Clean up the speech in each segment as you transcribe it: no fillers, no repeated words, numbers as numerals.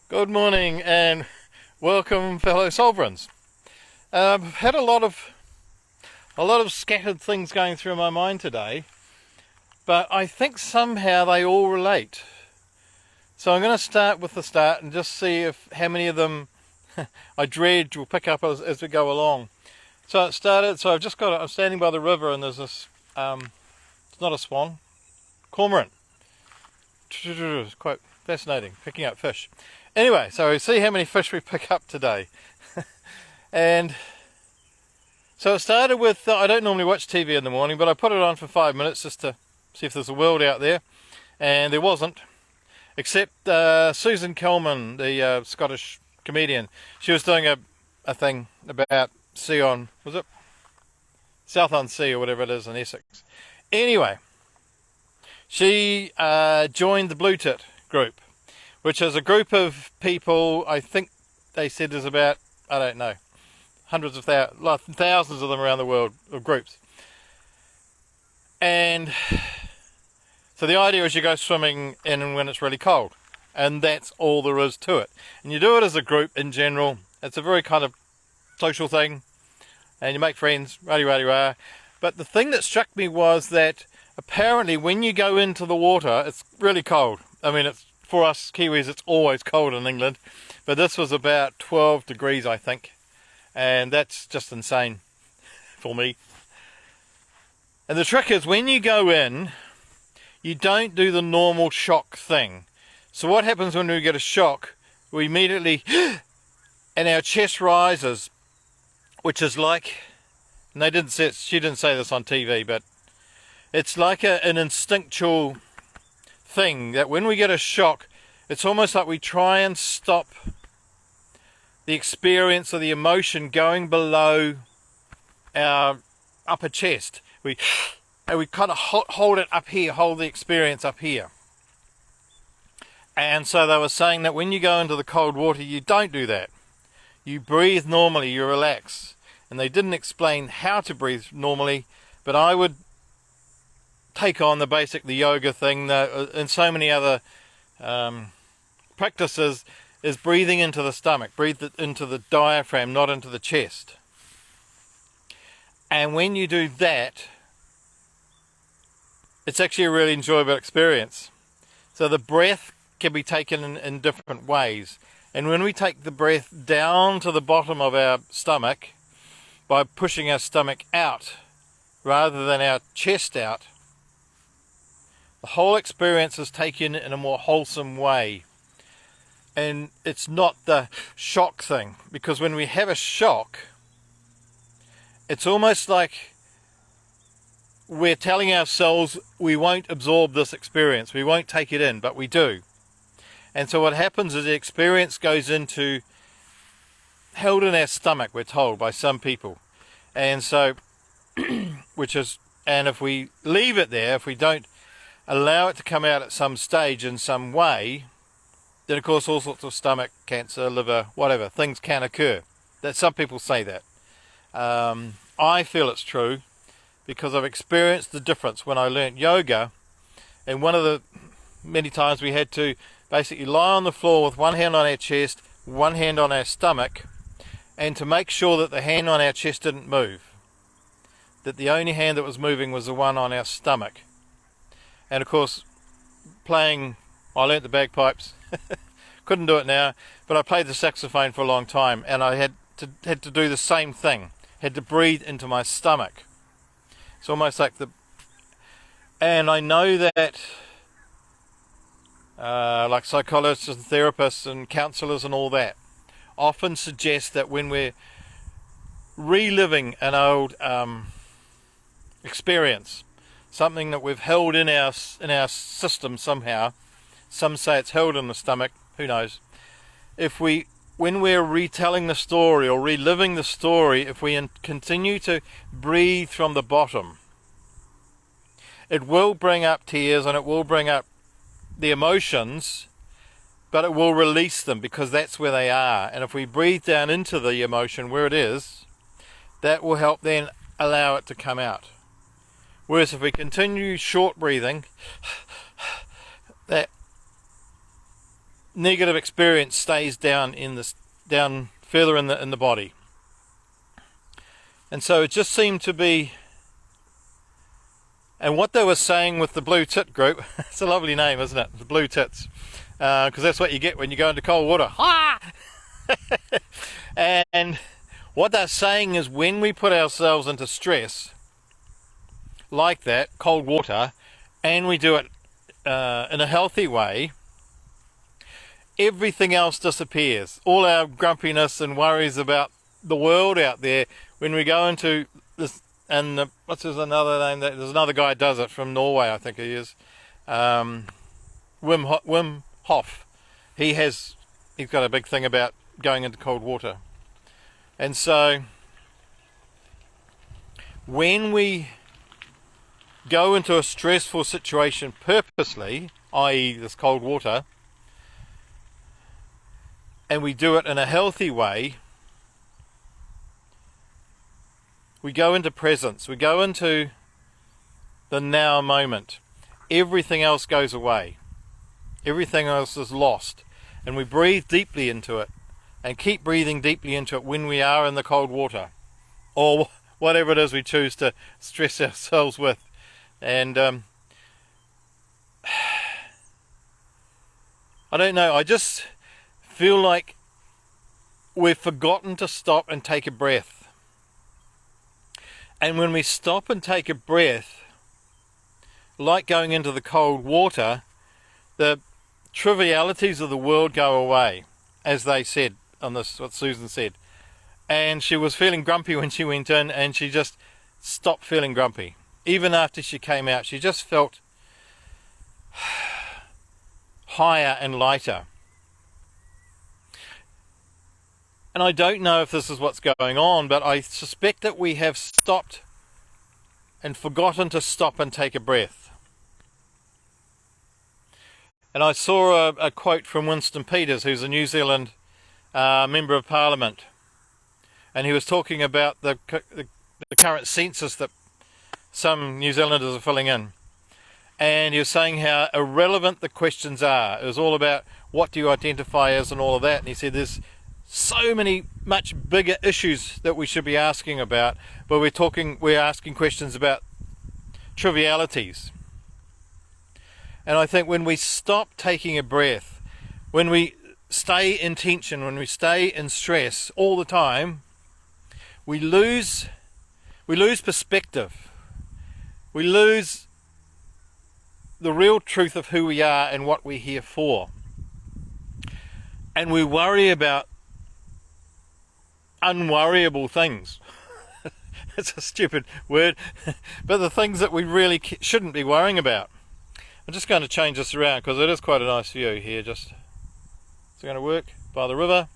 Good morning and welcome, fellow sovereigns. I've had a lot of scattered things going through my mind today, but I think somehow they all relate. So I'm going to start with the start and just see if how many of them I dread will pick up as we go along. So it started. So I'm standing by the river and there's this. It's not a swan, cormorant. It's quite fascinating, picking up fish. Anyway, so we see how many fish we pick up today. And so it started with, I don't normally watch TV in the morning, but I put it on for 5 minutes just to see if there's a world out there. And there wasn't, except Susan Kelman, the Scottish comedian. She was doing a thing about South on Sea or whatever it is in Essex. Anyway, she joined the Blue Tit group, which is a group of people. I think they said there's about, I don't know, thousands of them around the world, of groups. And so the idea is you go swimming in when it's really cold, and that's all there is to it. And you do it as a group in general. It's a very kind of social thing, and you make friends, rah. But the thing that struck me was that apparently when you go into the water, it's really cold. I mean, for us Kiwis, it's always cold in England, but this was about 12 degrees, I think, and that's just insane for me. And the trick is, when you go in, you don't do the normal shock thing. So what happens when we get a shock? We immediately, and our chest rises, which is like, and she didn't say this on TV, but it's like an instinctual thing that when we get a shock, it's almost like we try and stop the experience or the emotion going below our upper chest. We kind of hold it up here, hold the experience up here. And so they were saying that when you go into the cold water, you don't do that. You breathe normally, you relax. And they didn't explain how to breathe normally, but I would take on the yoga thing, and so many other practices, is breathing into the stomach, breathe into the diaphragm, not into the chest. And when you do that, it's actually a really enjoyable experience. So the breath can be taken in different ways. And when we take the breath down to the bottom of our stomach, by pushing our stomach out rather than our chest out, the whole experience is taken in a more wholesome way. And it's not the shock thing, because when we have a shock, it's almost like we're telling ourselves we won't absorb this experience, we won't take it in, but we do. And so what happens is the experience goes into, held in our stomach, we're told by some people. And so, and if we leave it there, if we don't allow it to come out at some stage in some way, then of course all sorts of stomach cancer, liver, whatever, things can occur. That some people say that. I feel it's true because I've experienced the difference when I learnt yoga. And one of the many times we had to basically lie on the floor with one hand on our chest, one hand on our stomach, and to make sure that the hand on our chest didn't move, that the only hand that was moving was the one on our stomach. And of course, I learnt the bagpipes, couldn't do it now, but I played the saxophone for a long time, and I had to do the same thing, had to breathe into my stomach. It's almost like and I know that like psychologists and therapists and counsellors and all that often suggest that when we're reliving an old experience, something that we've held in our system somehow, some say it's held in the stomach, who knows, when we're retelling the story or reliving the story, if we continue to breathe from the bottom, it will bring up tears and it will bring up the emotions, but it will release them because that's where they are. And if we breathe down into the emotion where it is, that will help then allow it to come out. Whereas if we continue short breathing, that negative experience stays down further in the body. And so it just seemed to be, and what they were saying with the blue tit group, it's a lovely name, isn't it? The blue tits, because that's what you get when you go into cold water. And what they're saying is, when we put ourselves into stress like that, cold water, and we do it in a healthy way, everything else disappears. All our grumpiness and worries about the world out there, when we go into this, and what's his another name? There's another guy who does it from Norway, I think he is, Wim Hof. He's got a big thing about going into cold water. And so when we go into a stressful situation purposely, i.e. this cold water, and we do it in a healthy way, we go into presence, we go into the now moment. Everything else goes away. Everything else is lost. And we breathe deeply into it, and keep breathing deeply into it when we are in the cold water, or whatever it is we choose to stress ourselves with. And I don't know, I just feel like we've forgotten to stop and take a breath. And when we stop and take a breath, like going into the cold water, the trivialities of the world go away, as they said on this, what Susan said. And she was feeling grumpy when she went in, and she just stopped feeling grumpy. Even after she came out, she just felt higher and lighter. And I don't know if this is what's going on, but I suspect that we have stopped and forgotten to stop and take a breath. And I saw a quote from Winston Peters, who's a New Zealand Member of Parliament. And he was talking about the current census that some New Zealanders are filling in. And he was saying how irrelevant the questions are. It was all about what do you identify as and all of that. And he said there's so many much bigger issues that we should be asking about, but we're asking questions about trivialities. And I think when we stop taking a breath, when we stay in tension, when we stay in stress all the time, we lose perspective. We lose the real truth of who we are and what we're here for. And we worry about unworryable things. It's a stupid word, but the things that we really shouldn't be worrying about. I'm just going to change this around because it is quite a nice view here. It's going to work by the river.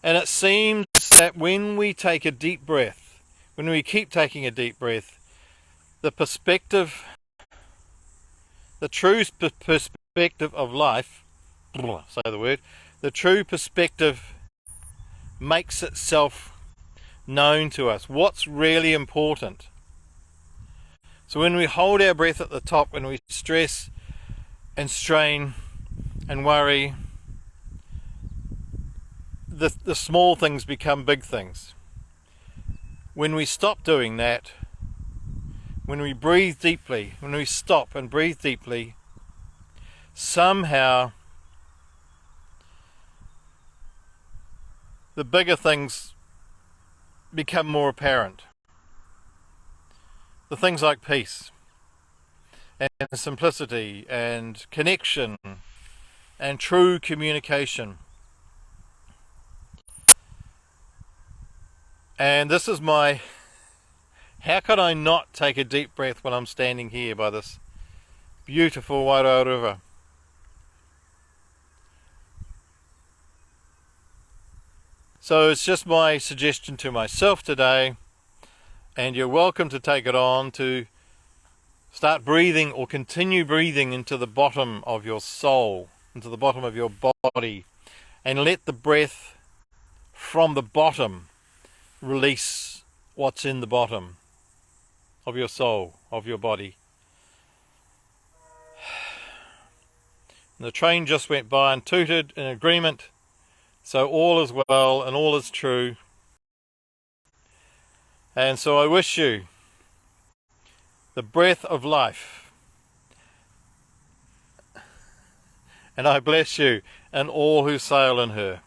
And it seems that when we take a deep breath, when we keep taking a deep breath, the perspective, the true perspective of life, say the word, the true perspective makes itself known to us. What's really important? So when we hold our breath at the top, when we stress and strain and worry, the small things become big things. When we stop doing that, when we breathe deeply, when we stop and breathe deeply, somehow the bigger things become more apparent. The things like peace and simplicity and connection and true communication. And this is how could I not take a deep breath when I'm standing here by this beautiful Wairau River? So it's just my suggestion to myself today, and you're welcome to take it on, to start breathing or continue breathing into the bottom of your soul, into the bottom of your body, and let the breath from the bottom release what's in the bottom. of your soul, of your body. And the train just went by and tooted in agreement, so all is well and all is true. And so I wish you the breath of life, and I bless you and all who sail in her.